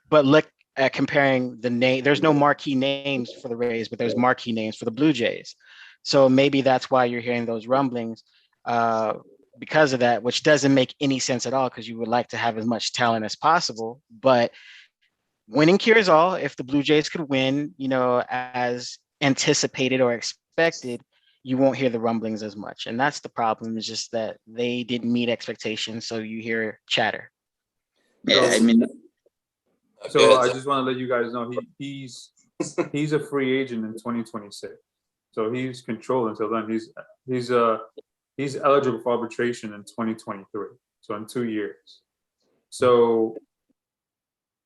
But look at comparing the name. There's no marquee names for the Rays, but there's marquee names for the Blue Jays. So maybe that's why you're hearing those rumblings because of that, which doesn't make any sense at all because you would like to have as much talent as possible. But winning cures all. If the Blue Jays could win, you know, as anticipated or expected, you won't hear the rumblings as much. And that's the problem, is just that they didn't meet expectations. So you hear chatter. Yeah, I mean, so I just want to let you guys know he's a free agent in 2026. So he's controlled until then. He's eligible for arbitration in 2023. So in 2 years. So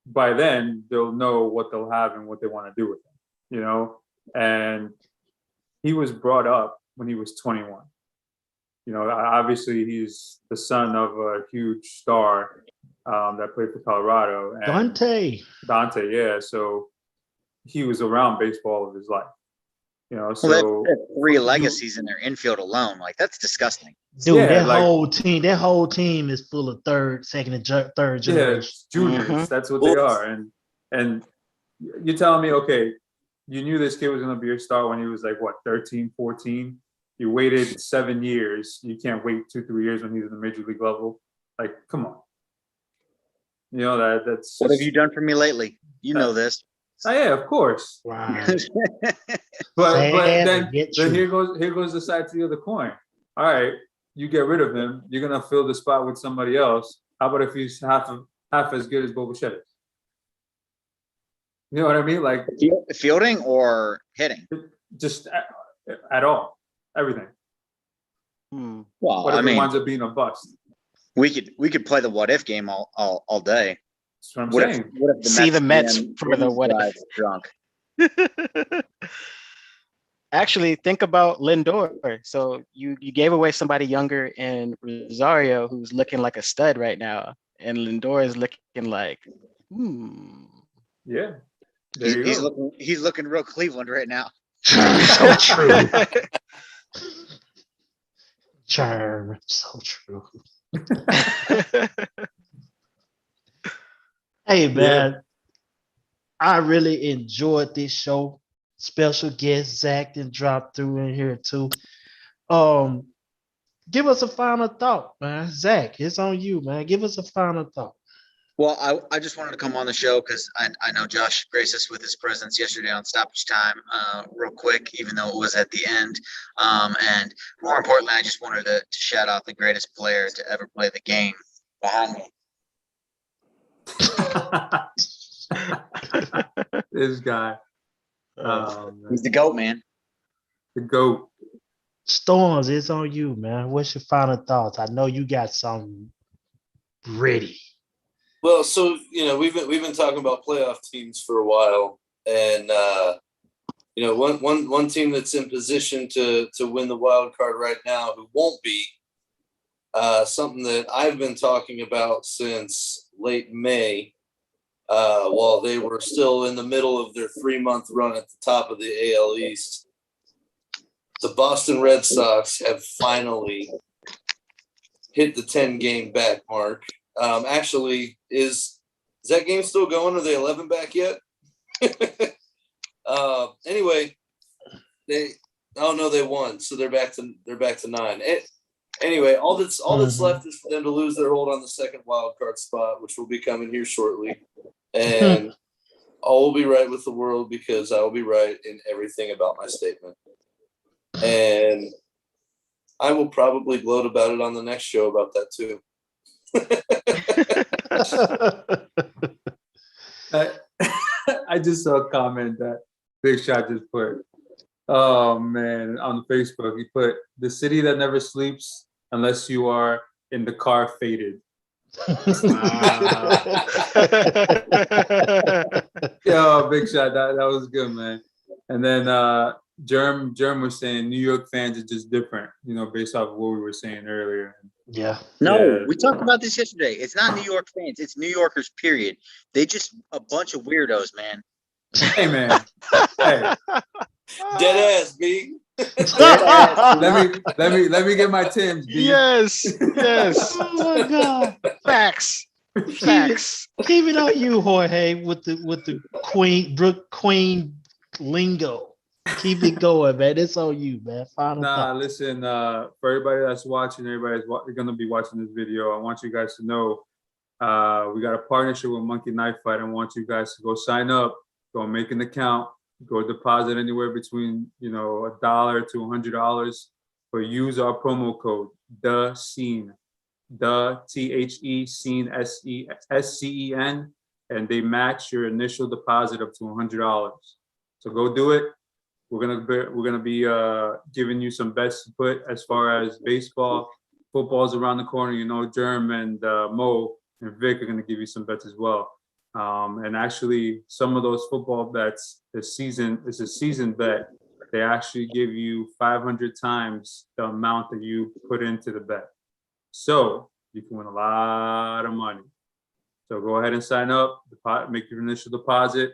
by then they'll know what they'll have and what they want to do with him, you know. And he was brought up when he was 21. You know, obviously he's the son of a huge star that played for Colorado. And Dante, yeah. So he was around baseball all of his life. You know, so well, that's 3 legacies in their infield alone. Like that's disgusting. Dude, yeah, that whole team is full of second and third generation. Yeah, juniors. That's what they are. And you're telling me, okay, you knew this kid was going to be a star when he was like, what, 13, 14? You waited 7 years. You can't wait 2-3 years when he's in the major league level. Like, come on. You know, that's. What have you done for me lately? You know this. Oh, yeah, of course. Wow. but then here goes the side to the other coin. All right, you get rid of him. You're gonna fill the spot with somebody else. How about if he's half as good as Bo Bichette is? You know what I mean? Like fielding or hitting? Just at all, everything. Well, what if it winds up being a bust? We could play the what if game all day. That's what I'm saying. What if the Mets for the what if drunk? Actually, think about Lindor. So you gave away somebody younger in Rosario who's looking like a stud right now, and Lindor is looking like, Yeah, he's looking real Cleveland right now. So true. Charm, so true. Hey man, I really enjoyed this show. Special guest Zach then dropped through in here too. Give us a final thought, man. Zach, it's on you, man. Give us a final thought. Well, I just wanted to come on the show because I know Josh graced us with his presence yesterday on Stoppage Time real quick, even though it was at the end. And more importantly, I just wanted to shout out the greatest player to ever play the game behind me. This guy. He's the GOAT, man. The GOAT. Storms, it's on you, man. What's your final thoughts? I know you got something ready. Well, so we've been talking about playoff teams for a while, and one team that's in position to win the wild card right now, who won't be, something that I've been talking about since late May, while they were still in the middle of their 3-month run at the top of the AL East. The Boston Red Sox have finally hit the 10-game back mark. Actually, is that game still going? Are they 11 back yet? Anyway, they won, so they're back to 9. Anyway, all that's left is for them to lose their hold on the second wild card spot, which will be coming here shortly, and all will be right with the world because I will be right in everything about my statement, and I will probably gloat about it on the next show about that too. I just saw a comment that Big Shot just put. Oh man, on Facebook, he put the city that never sleeps unless you are in the car faded. Yo, Big Shot, that was good, man. And then Germ was saying New York fans are just different, based off of what we were saying earlier. Yeah. No, we talked about this yesterday. It's not New York fans. It's New Yorkers, period. They just a bunch of weirdos, man. Hey, man. Hey. Dead ass, B. Let me get my Tim's, B. Yes. Oh my God. Facts. Keep it on you, Jorge, with the Queen lingo. Keep it going, man. It's on you, man. Final thought. Listen, for everybody that's watching, everybody's going to be watching this video, I want you guys to know we got a partnership with Monkey Knife Fight. I want you guys to go sign up, go make an account, go deposit anywhere between $1 to $100, but use our promo code Scen, Scen, SCEN, and they match your initial deposit up to $100. So go do it. We're gonna be giving you some bets to put as far as baseball. Football's around the corner. Germ and Mo and Vic are gonna give you some bets as well. And actually, some of those football bets this season is a season bet. They actually give you 500 times the amount that you put into the bet. So you can win a lot of money. So go ahead and sign up, make your initial deposit.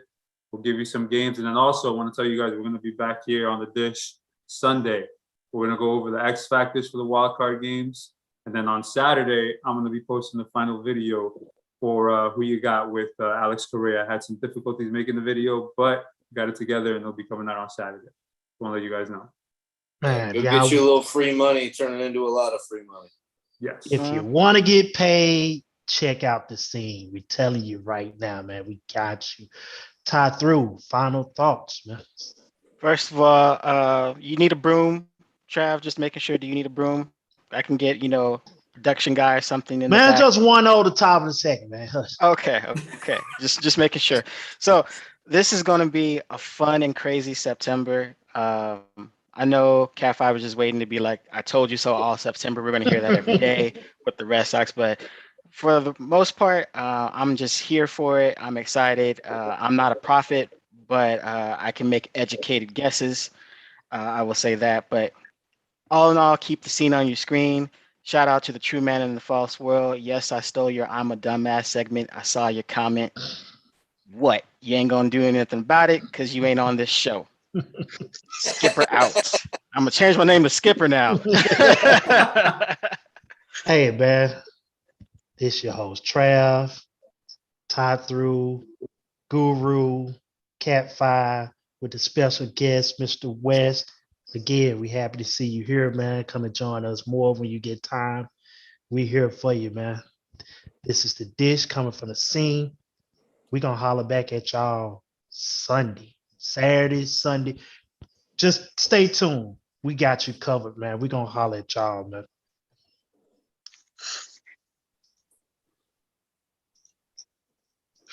We'll give you some games. And then also I want to tell you guys, we're going to be back here on the dish Sunday. We're going to go over the X factors for the wild card games. And then on Saturday, I'm going to be posting the final video for Who You Got with Alex Correa. I had some difficulties making the video, but got it together and it'll be coming out on Saturday. I want to let you guys know. Man, Go get you a little free money, turn it into a lot of free money. Yes. If you want to get paid, check out the Scene. We're telling you right now, man. We got you. Tie through. Final thoughts, man. First of all, you need a broom, Trav. Just making sure. Do you need a broom? I can get production guy or something in Man, the back. just 1-0 the top of the second, man. Hush. Okay. just making sure. So this is going to be a fun and crazy September. I know Cat 5 was just waiting to be like, I told you so all September. We're going to hear that every day with the Red Sox. But for the most part, I'm just here for it. I'm excited. I'm not a prophet, but I can make educated guesses. I will say that. But all in all, keep the scene on your screen. Shout out to the true man in the false world. Yes, I stole your I'm a dumbass segment. I saw your comment. What? You ain't going to do anything about it because you ain't on this show. Skipper out. I'm going to change my name to Skipper now. Hey, man. This your host, Trav, Tie Through, Guru, Cat 5, with the special guest, Mr. West. Again, we happy to see you here, man. Come and join us more when you get time. We here for you, man. This is the dish coming from the Scene. We gonna holler back at y'all Saturday, Sunday. Just stay tuned. We got you covered, man. We gonna holler at y'all, man.